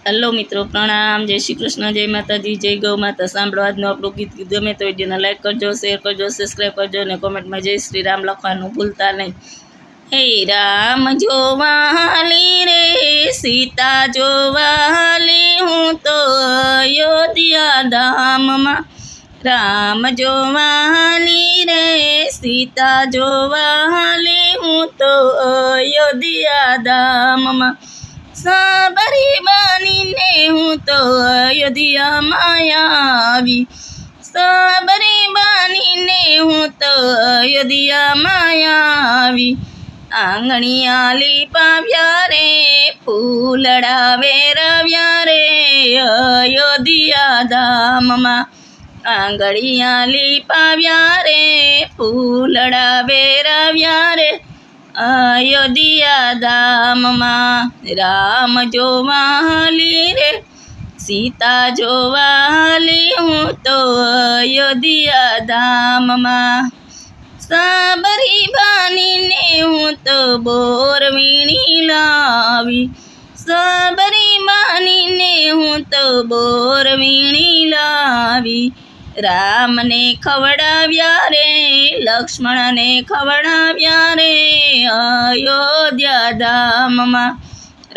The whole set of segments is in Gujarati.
હેલો મિત્રો, પ્રણામ, જય શ્રી કૃષ્ણ, જય માતાજી, જય ગૌ માતા. સાંભળો આજનું આપણું ગીત. ગમે તો વિડીયોને લાઈક કરજો, શેર કરજો, સબસ્ક્રાઈબ કરજો અને કોમેન્ટમાં જય શ્રી રામ લખવાનું ભૂલતા નહીં. હે રામ જોવાલી રે સીતા જોવાલી, હું તો અયોધ્યા ધામમાં. રામ જોવાલી રે સીતા જોવાલી, હું તો અયોધ્યા ધામમાં. સાબરી બનીને હું તો અયોધ્યામાં આવી. સાબરી બનીને હું તો અયોધ્યામાં આવી. આંગણિયા લીપાવ્યા રે, ફૂલડા વેરવ્યા રે અયોધ્યા ધામમાં. આંગણિયા લીપાવ્યા રે, ફૂલડા વેરવ્યા રે અયોધ્યા ધામમાં. રામ જોવાલી રે સીતા જોવાલી, હું તો અયોધ્યા ધામમાં. સાબરી બનીને હું તો બોર વીણી લાવી. સાબરી બનીને હું તો બોર વીણી લાવી. રામને ખવડાવ્યા રે, લક્ષ્મણને ખવડાવ્યા રે અયોધ્યા ધામમાં.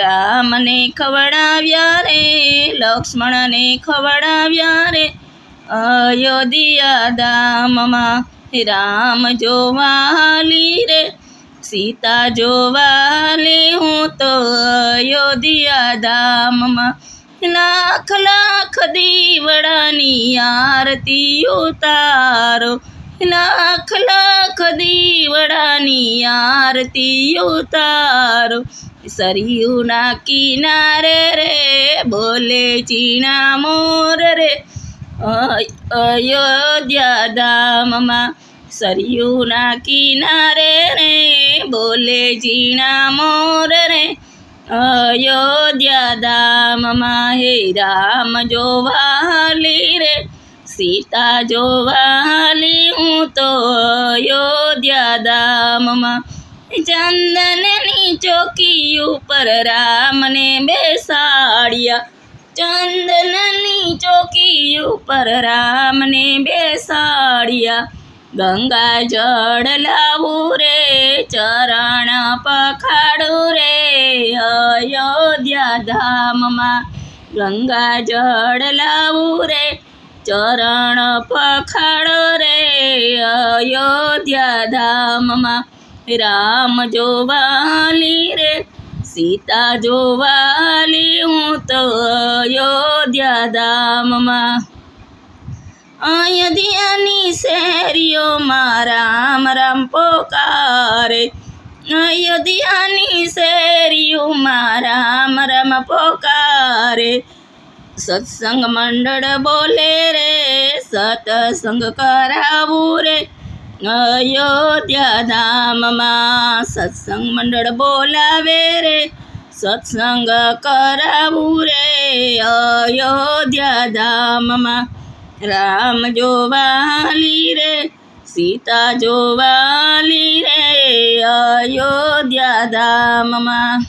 રામને ખવડાવ્યા રે, લક્ષ્મણને ખવડાવ્યા રે અયોધ્યા ધામમાં. રામ જોવાલી રે સીતા જોવાલી, હું તો અયોધ્યા ધામમાં. લાખ લાખ દીવડાની આરતી ઉતારો. લાખ લાખ દીવડાની આરતી ઉતારો. સરયુના કિનારે રે બોલે ચીણા મોર રે અયોધ્યા ધામમાં. સરયુના કિનારે રે બોલે ચીણા મોર રે અયોધ્યા ધામમાં. હે રામ જોવાલી રે સીતા જોવાલી, હું તો અયોધ્યા ધામમાં. ચંદનની ચોકી ઉપર રામને બેસાડ્યા. ચંદનની ચોકી ઉપર રામને બેસાડ્યા. ગંગા જળ લાવું રે, ચરણ પખાડું રે અયોધ્યા ધામમાં. ગંગા જળ લાવું રે, ચરણ પખાડો રે અયોધ્યા ધામમાં. રામ જોવાલી રે સીતા જોવાલી, હું તો અયોધ્યા ધામમાં. અયોધ્યાની શેરીઓમાં રામ રામ પોકારે. અયોધ્યાની શેરીઓમાં રામ રામ પોકારે. સત્સંગ મંડળ બોલે રે, સત્સંગ કરાવું રે અયોધ્યા ધામમાં. સત્સંગ મંડળ બોલાવે રે, સત્સંગ કરાવું રે અયોધ્યા ધામમાં. રામ જોવાલી રે સીતા જોવાલી રે અયોધ્યા ધામમાં.